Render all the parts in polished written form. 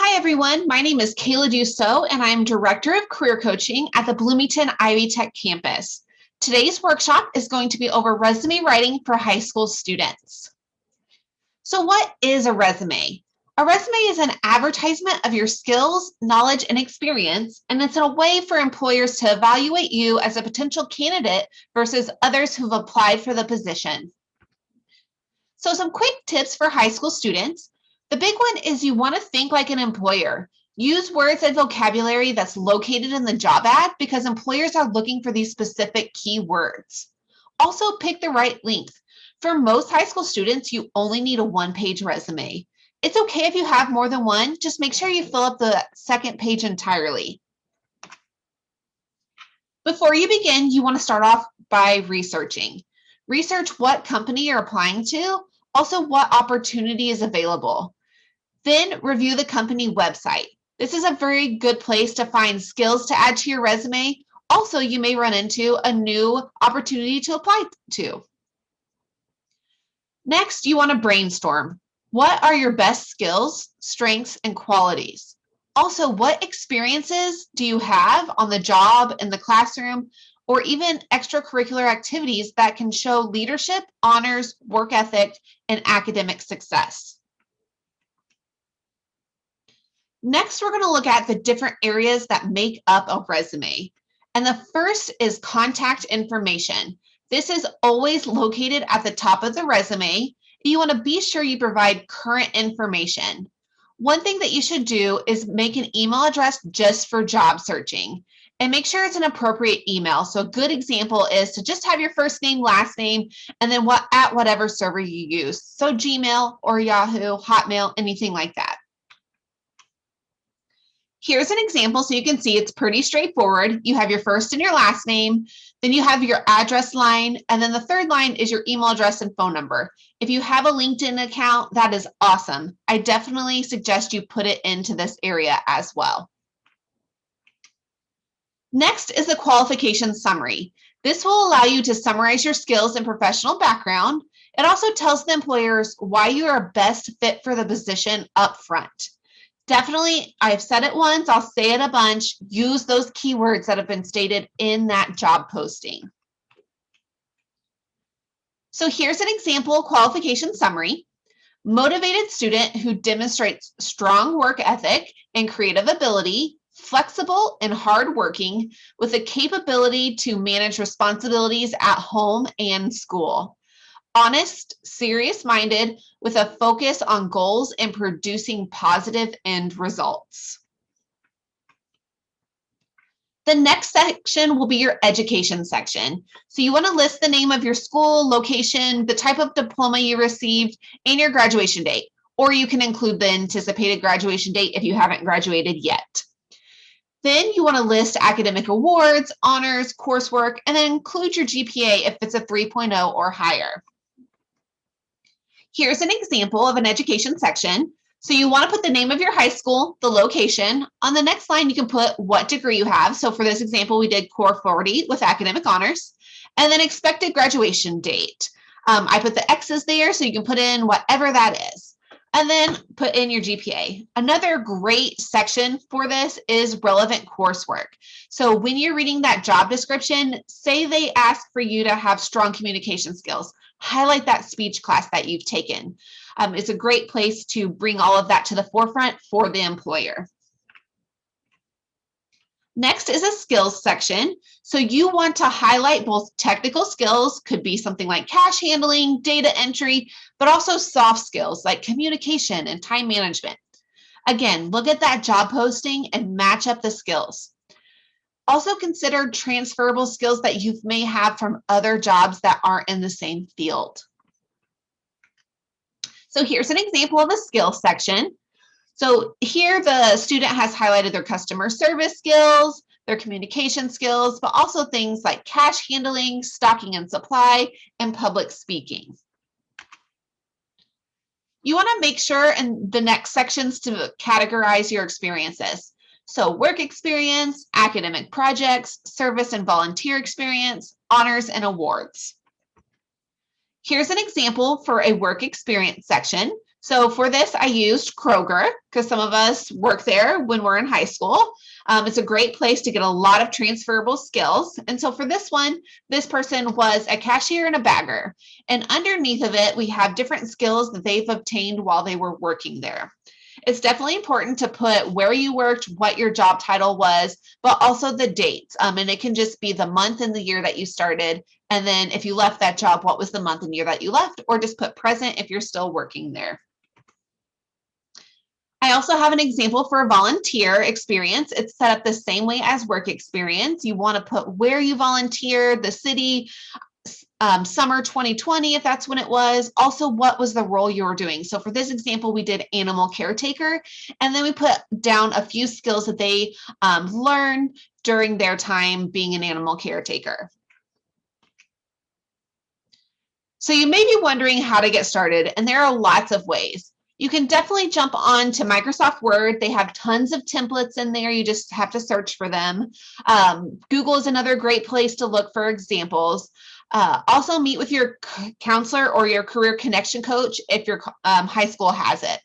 Hi, everyone. My name is Kayla Dussault, and I'm Director of Career Coaching at the Bloomington Ivy Tech campus. Today's workshop is going to be over resume writing for high school students. So what is a resume? A resume is an advertisement of your skills, knowledge, and experience, and it's a way for employers to evaluate you as a potential candidate versus others who've applied for the position. So some quick tips for high school students. The big one is you want to think like an employer. Use words and vocabulary that's located in the job ad because employers are looking for these specific keywords. Also, pick the right length. For most high school students, you only need a one-page resume. It's okay if you have more than one, just make sure you fill up the second page entirely. Before you begin, you want to start off by researching. Research what company you're applying to, also what opportunity is available. Then review the company website. This is a very good place to find skills to add to your resume. Also, you may run into a new opportunity to apply to. Next, you want to brainstorm. What are your best skills, strengths, and qualities? Also, what experiences do you have on the job, in the classroom, or even extracurricular activities that can show leadership, honors, work ethic, and academic success? Next, we're going to look at the different areas that make up a resume. And the first is contact information. This is always located at the top of the resume. You want to be sure you provide current information. One thing that you should do is make an email address just for job searching and make sure it's an appropriate email. So a good example is to just have your first name, last name, and then at whatever server you use. So Gmail or Yahoo, Hotmail, anything like that. Here's an example so you can see it's pretty straightforward. You have your first and your last name, then you have your address line, and then the third line is your email address and phone number. If you have a LinkedIn account, that is awesome. I definitely suggest you put it into this area as well. Next is the qualification summary. This will allow you to summarize your skills and professional background. It also tells the employers why you are best fit for the position up front. Definitely, I've said it once, I'll say it a bunch, use those keywords that have been stated in that job posting. So here's an example qualification summary. Motivated student who demonstrates strong work ethic and creative ability, flexible and hardworking, with a capability to manage responsibilities at home and school. Honest, serious-minded, with a focus on goals and producing positive end results. The next section will be your education section. So you want to list the name of your school, location, the type of diploma you received, and your graduation date. Or you can include the anticipated graduation date if you haven't graduated yet. Then you want to list academic awards, honors, coursework, and then include your GPA if it's a 3.0 or higher. Here's an example of an education section. So you want to put the name of your high school, the location. On the next line, you can put what degree you have. So for this example, we did Core 40 with academic honors, and then expected graduation date. I put the X's there, so you can put in whatever that is. And then put in your GPA. Another great section for this is relevant coursework. So when you're reading that job description, say they ask for you to have strong communication skills. Highlight that speech class that you've taken. It's a great place to bring all of that to the forefront for the employer. Next is a skills section. So you want to highlight both technical skills, could be something like cash handling, data entry, but also soft skills like communication and time management. Again, look at that job posting and match up the skills. Also consider transferable skills that you may have from other jobs that aren't in the same field. So here's an example of a skills section. So here the student has highlighted their customer service skills, their communication skills, but also things like cash handling, stocking and supply, and public speaking. You want to make sure in the next sections to categorize your experiences. So work experience, academic projects, service and volunteer experience, honors and awards. Here's an example for a work experience section. So for this, I used Kroger because some of us work there when we're in high school. It's a great place to get a lot of transferable skills. And so for this one, this person was a cashier and a bagger. And underneath of it, we have different skills that they've obtained while they were working there. It's definitely important to put where you worked, what your job title was, but also the dates. And it can just be the month and the year that you started. And then if you left that job, what was the month and year that you left, or just put present if you're still working there. I also have an example for a volunteer experience. It's set up the same way as work experience. You want to put where you volunteered, the city, summer 2020, if that's when it was. Also, what was the role you were doing? So for this example, we did animal caretaker, and then we put down a few skills that they learned during their time being an animal caretaker. So you may be wondering how to get started, and there are lots of ways. You can definitely jump on to Microsoft Word. They have tons of templates in there. You just have to search for them. Google is another great place to look for examples. Also meet with your counselor or your career connection coach if your high school has it.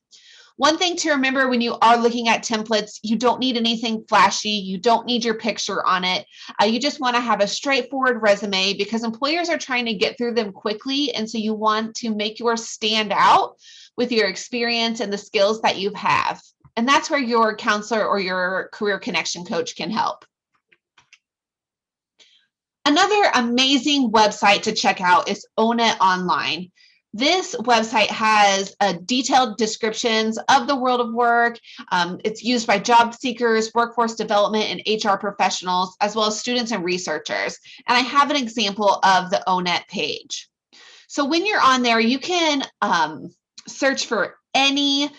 One thing to remember when you are looking at templates, you don't need anything flashy. You don't need your picture on it. You just want to have a straightforward resume because employers are trying to get through them quickly. And so you want to make yours stand out with your experience and the skills that you have. And that's where your counselor or your career connection coach can help. Another amazing website to check out is Own It Online. This website has detailed descriptions of the world of work. It's used by job seekers, workforce development, and HR professionals, as well as students and researchers. And I have an example of the Own It page. So when you're on there, you can search for any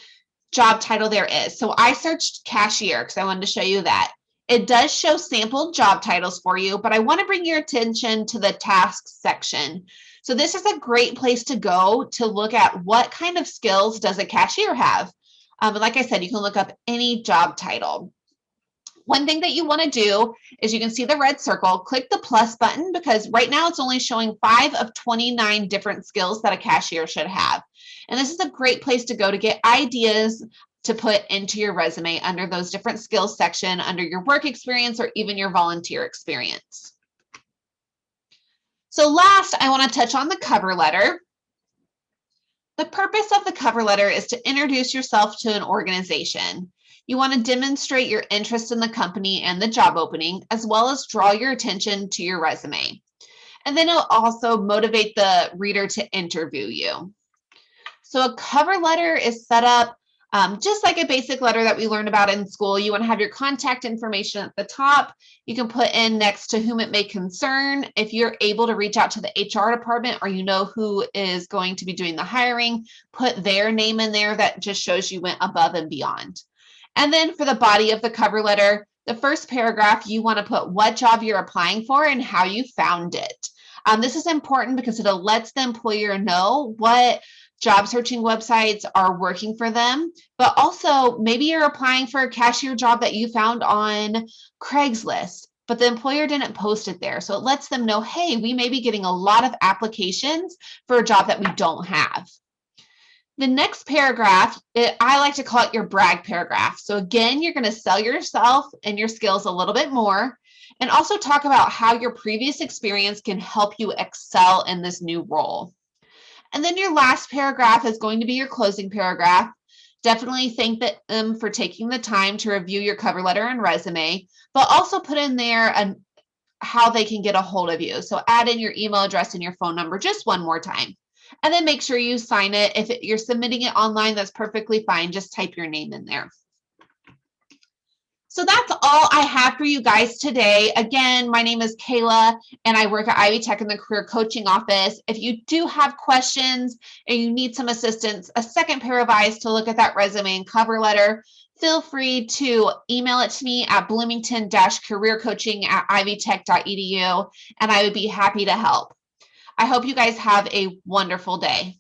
job title there is. So I searched cashier because I wanted to show you that. It does show sample job titles for you, but I want to bring your attention to the tasks section. So this is a great place to go to look at what kind of skills does a cashier have. Like I said, you can look up any job title. One thing that you want to do is you can see the red circle, click the plus button because right now it's only showing 5 of 29 different skills that a cashier should have. And this is a great place to go to get ideas to put into your resume under those different skills section, under your work experience or even your volunteer experience. So last, I want to touch on the cover letter. The purpose of the cover letter is to introduce yourself to an organization. You want to demonstrate your interest in the company and the job opening, as well as draw your attention to your resume. And then it'll also motivate the reader to interview you. So a cover letter is set up just like a basic letter that we learned about in school. You want to have your contact information at the top. You can put in next to whom it may concern. If you're able to reach out to the HR department or you know who is going to be doing the hiring, put their name in there. That just shows you went above and beyond. And then for the body of the cover letter, the first paragraph, you want to put what job you're applying for and how you found it. This is important because it'll let the employer know what job searching websites are working for them, but also maybe you're applying for a cashier job that you found on Craigslist, but the employer didn't post it there. So it lets them know, hey, we may be getting a lot of applications for a job that we don't have. The next paragraph, I like to call it your brag paragraph. So again, you're going to sell yourself and your skills a little bit more and also talk about how your previous experience can help you excel in this new role. And then your last paragraph is going to be your closing paragraph. Definitely thank them for taking the time to review your cover letter and resume, but also put in there how they can get a hold of you. So add in your email address and your phone number just one more time. And then make sure you sign it. If you're submitting it online, that's perfectly fine. Just type your name in there. So that's all I have for you guys today. Again, my name is Kayla and I work at Ivy Tech in the Career Coaching Office. If you do have questions and you need some assistance, a second pair of eyes to look at that resume and cover letter, feel free to email it to me at bloomington-careercoaching@ivytech.edu and I would be happy to help. I hope you guys have a wonderful day.